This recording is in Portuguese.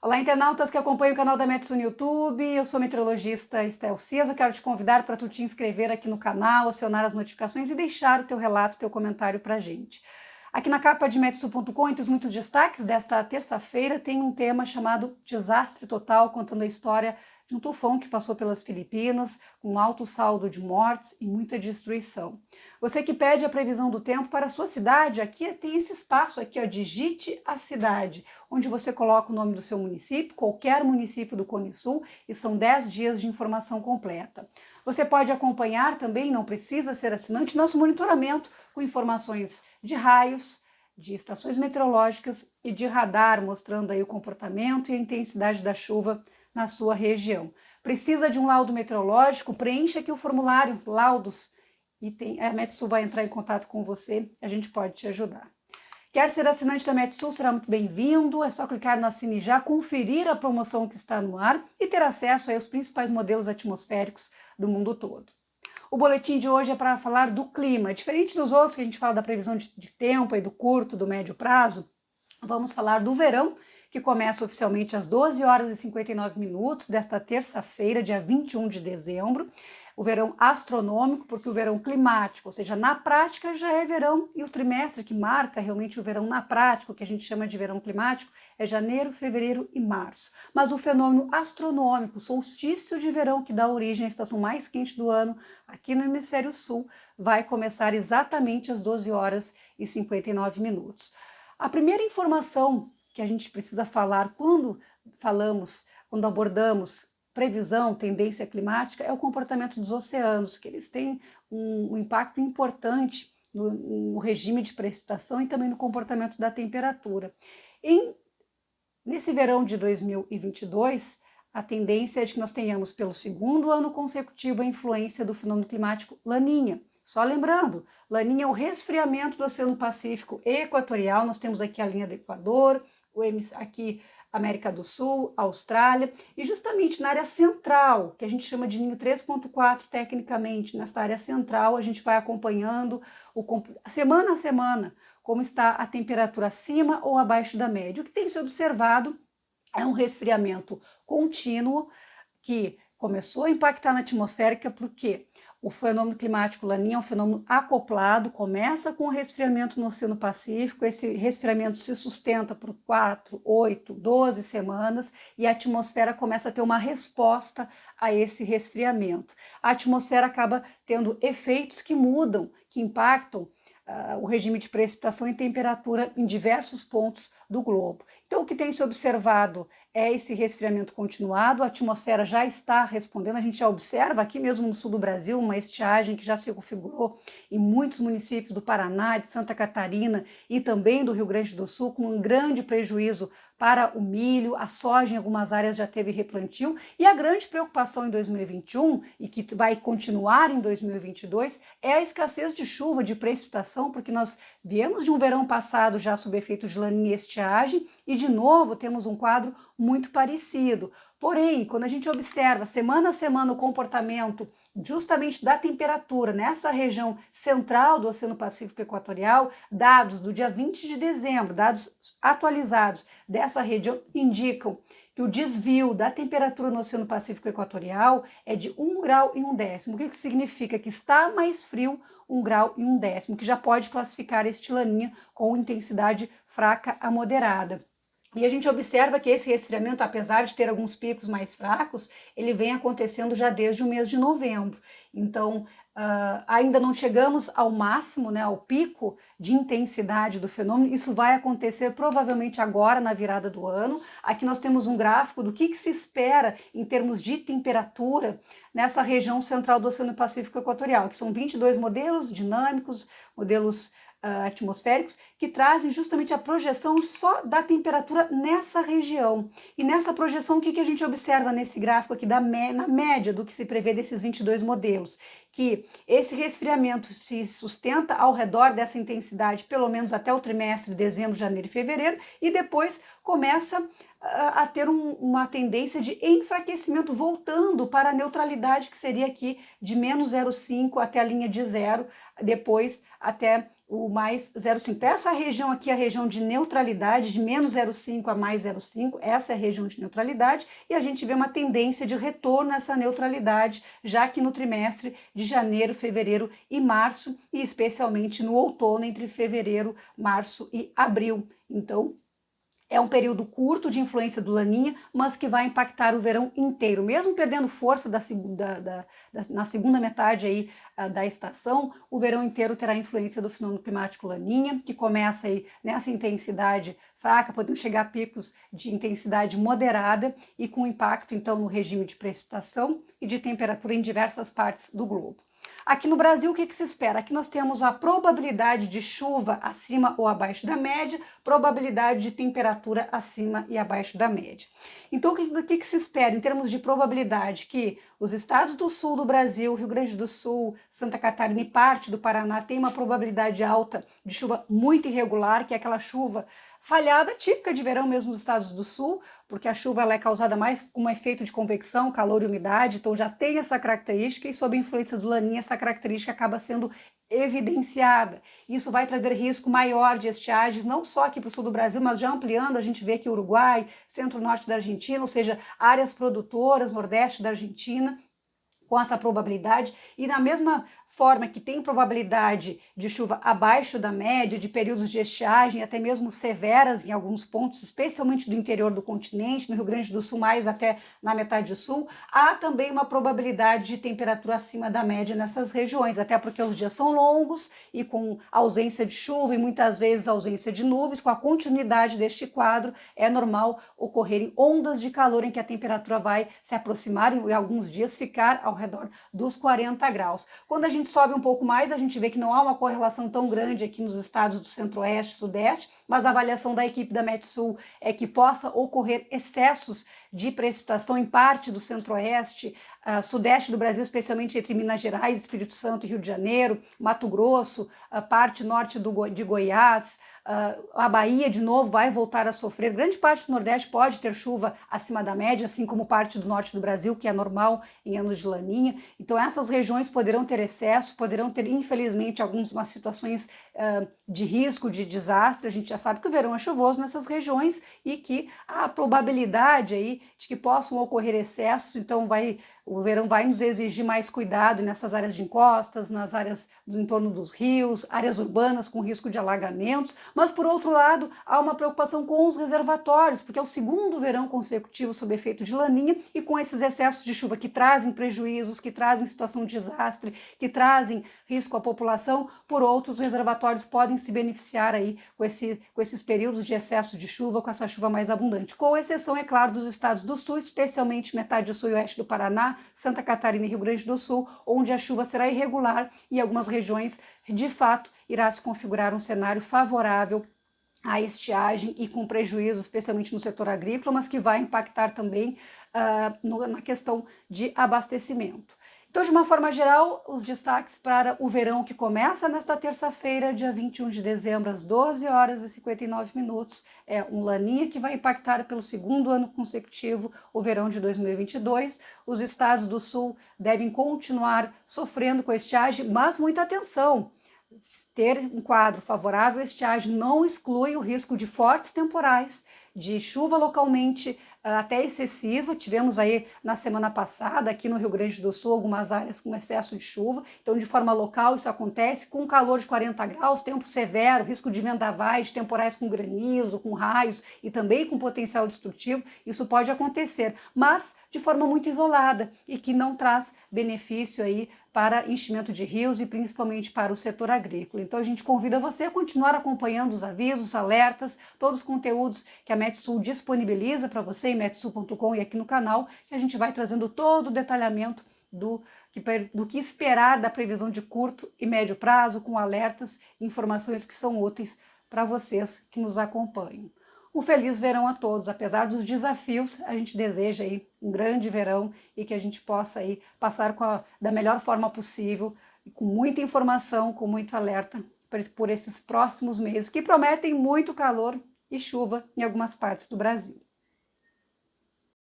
Olá, internautas que acompanham o canal da Metsu no YouTube, eu sou a meteorologista Estel Cias, eu quero te convidar para tu te inscrever aqui no canal, acionar as notificações e deixar o teu relato, o teu comentário para a gente. Aqui na capa de Metsu.com, entre os muitos destaques desta terça-feira, tem um tema chamado Desastre Total, contando a história de um tufão que passou pelas Filipinas, com alto saldo de mortes e muita destruição. Você que pede a previsão do tempo para a sua cidade, aqui tem esse espaço aqui, ó, digite a cidade, onde você coloca o nome do seu município, qualquer município do Cone Sul, e são 10 dias de informação completa. Você pode acompanhar também, não precisa ser assinante, nosso monitoramento com informações de raios, de estações meteorológicas e de radar, mostrando aí o comportamento e a intensidade da chuva na sua região. Precisa de um laudo meteorológico? Preencha aqui o formulário laudos e a Metsu vai entrar em contato com você, a gente pode te ajudar. Quer ser assinante da Metsu? Será muito bem-vindo, é só clicar no Assine Já, conferir a promoção que está no ar e ter acesso aí aos principais modelos atmosféricos do mundo todo. O boletim de hoje é para falar do clima. Diferente dos outros que a gente fala da previsão de tempo, e do curto, do médio prazo, vamos falar do verão, que começa oficialmente às 12 horas e 59 minutos desta terça-feira, dia 21 de dezembro. O verão astronômico, porque o verão climático, ou seja, na prática já é verão, e o trimestre que marca realmente o verão na prática, o que a gente chama de verão climático, é janeiro, fevereiro e março. Mas o fenômeno astronômico, solstício de verão, que dá origem à estação mais quente do ano, aqui no hemisfério sul, vai começar exatamente às 12 horas e 59 minutos. A primeira informação que a gente precisa falar quando abordamos previsão, tendência climática, é o comportamento dos oceanos, que eles têm um impacto importante no regime de precipitação e também no comportamento da temperatura. Nesse verão de 2022, a tendência é de que nós tenhamos pelo segundo ano consecutivo a influência do fenômeno climático Laninha. Só lembrando, Laninha é o resfriamento do Oceano Pacífico equatorial, nós temos aqui a linha do Equador, aqui América do Sul, Austrália, e justamente na área central, que a gente chama de ninho 3.4 tecnicamente, nessa área central a gente vai acompanhando semana a semana como está a temperatura acima ou abaixo da média. O que tem se observado é um resfriamento contínuo que começou a impactar na atmosférica porque o fenômeno climático Laninha é um fenômeno acoplado, começa com o resfriamento no Oceano Pacífico, esse resfriamento se sustenta por 4, 8, 12 semanas e a atmosfera começa a ter uma resposta a esse resfriamento. A atmosfera acaba tendo efeitos que mudam, que impactam o regime de precipitação e temperatura em diversos pontos do globo. Então, o que tem se observado é esse resfriamento continuado, a atmosfera já está respondendo, a gente já observa aqui mesmo no sul do Brasil uma estiagem que já se configurou em muitos municípios do Paraná, de Santa Catarina e também do Rio Grande do Sul, com um grande prejuízo para o milho, a soja em algumas áreas já teve replantio, e a grande preocupação em 2021, e que vai continuar em 2022, é a escassez de chuva, de precipitação, porque nós viemos de um verão passado já sob efeito de Laninha e estiagem, e de novo temos um quadro muito parecido. Porém, quando a gente observa semana a semana o comportamento justamente da temperatura nessa região central do Oceano Pacífico Equatorial, dados do dia 20 de dezembro, dados atualizados dessa região, indicam que o desvio da temperatura no Oceano Pacífico Equatorial é de 1 grau e 1/10. O que significa? Que está mais frio 1 grau e 1/10, que já pode classificar este Laninha com intensidade fraca a moderada. E a gente observa que esse resfriamento, apesar de ter alguns picos mais fracos, ele vem acontecendo já desde o mês de novembro. Então, ainda não chegamos ao máximo, né, ao pico de intensidade do fenômeno. Isso vai acontecer provavelmente agora na virada do ano. Aqui nós temos um gráfico do que se espera em termos de temperatura nessa região central do Oceano Pacífico Equatorial, que são 22 modelos dinâmicos, modelos atmosféricos, que trazem justamente a projeção só da temperatura nessa região. E nessa projeção, o que a gente observa nesse gráfico aqui, na média do que se prevê desses 22 modelos? Que esse resfriamento se sustenta ao redor dessa intensidade, pelo menos até o trimestre de dezembro, janeiro e fevereiro, e depois começa a ter uma tendência de enfraquecimento, voltando para a neutralidade, que seria aqui de menos 0,5 até a linha de zero, depois até o mais 0,5. Então, essa região aqui é a região de neutralidade, de menos 0,5 a mais 0,5, essa é a região de neutralidade, e a gente vê uma tendência de retorno a essa neutralidade, já que no trimestre de janeiro, fevereiro e março, e especialmente no outono, entre fevereiro, março e abril. Então, é um período curto de influência do Laninha, mas que vai impactar o verão inteiro. Mesmo perdendo força na segunda metade aí, da estação, o verão inteiro terá influência do fenômeno climático Laninha, que começa aí nessa intensidade fraca, podendo chegar a picos de intensidade moderada e com impacto então no regime de precipitação e de temperatura em diversas partes do globo. Aqui no Brasil, o que se espera? Aqui nós temos a probabilidade de chuva acima ou abaixo da média, probabilidade de temperatura acima e abaixo da média. Então, o que se espera em termos de probabilidade? Que os estados do sul do Brasil, Rio Grande do Sul, Santa Catarina e parte do Paraná tem uma probabilidade alta de chuva muito irregular, que é aquela chuva falhada, típica de verão mesmo nos estados do sul, porque a chuva ela é causada mais com um efeito de convecção, calor e umidade, então já tem essa característica, e sob a influência do Laninha essa característica acaba sendo evidenciada. Isso vai trazer risco maior de estiagens, não só aqui para o sul do Brasil, mas já ampliando, a gente vê que Uruguai, centro-norte da Argentina, ou seja, áreas produtoras, nordeste da Argentina, com essa probabilidade, e na mesma forma que tem probabilidade de chuva abaixo da média, de períodos de estiagem, até mesmo severas em alguns pontos, especialmente do interior do continente, no Rio Grande do Sul, mais até na metade sul, há também uma probabilidade de temperatura acima da média nessas regiões, até porque os dias são longos e com ausência de chuva e muitas vezes ausência de nuvens, com a continuidade deste quadro, é normal ocorrerem ondas de calor em que a temperatura vai se aproximar e em alguns dias ficar ao redor dos 40 graus. Quando a gente sobe um pouco mais, a gente vê que não há uma correlação tão grande aqui nos estados do centro-oeste e sudeste, mas a avaliação da equipe da Metsul é que possa ocorrer excessos de precipitação em parte do centro-oeste, sudeste do Brasil, especialmente entre Minas Gerais, Espírito Santo e Rio de Janeiro, Mato Grosso, parte norte de Goiás, a Bahia, de novo, vai voltar a sofrer. Grande parte do Nordeste pode ter chuva acima da média, assim como parte do norte do Brasil, que é normal em anos de laninha. Então, essas regiões poderão ter excessos, poderão ter, infelizmente, algumas situações de risco, de desastre. A gente já sabe que o verão é chuvoso nessas regiões e que há a probabilidade aí de que possam ocorrer excessos, então o verão vai nos exigir mais cuidado nessas áreas de encostas, nas áreas do entorno dos rios, áreas urbanas com risco de alagamentos, mas por outro lado há uma preocupação com os reservatórios, porque é o segundo verão consecutivo sob efeito de laninha e com esses excessos de chuva que trazem prejuízos, que trazem situação de desastre, que trazem risco à população, por outros reservatórios podem se beneficiar aí com esses períodos de excesso de chuva, com essa chuva mais abundante, com exceção, é claro, dos estados do sul, especialmente metade sul e oeste do Paraná, Santa Catarina e Rio Grande do Sul, onde a chuva será irregular e em algumas regiões, de fato, irá se configurar um cenário favorável à estiagem e com prejuízo, especialmente no setor agrícola, mas que vai impactar também na questão de abastecimento. Então, de uma forma geral, os destaques para o verão que começa nesta terça-feira, dia 21 de dezembro, às 12 horas e 59 minutos, é um laninha que vai impactar pelo segundo ano consecutivo o verão de 2022. Os estados do sul devem continuar sofrendo com a estiagem, mas muita atenção! Ter um quadro favorável à estiagem não exclui o risco de fortes temporais, de chuva localmente até excessiva. Tivemos aí na semana passada aqui no Rio Grande do Sul algumas áreas com excesso de chuva, então de forma local isso acontece, com calor de 40 graus, tempo severo, risco de vendavais, de temporais com granizo, com raios e também com potencial destrutivo, isso pode acontecer, mas de forma muito isolada e que não traz benefício aí para enchimento de rios e principalmente para o setor agrícola. Então a gente convida você a continuar acompanhando os avisos, alertas, todos os conteúdos que a Metsul disponibiliza para você em metsul.com e aqui no canal, que a gente vai trazendo todo o detalhamento do que esperar da previsão de curto e médio prazo, com alertas e informações que são úteis para vocês que nos acompanham. Um feliz verão a todos, apesar dos desafios, a gente deseja aí um grande verão e que a gente possa aí passar da melhor forma possível, com muita informação, com muito alerta por esses próximos meses, que prometem muito calor e chuva em algumas partes do Brasil.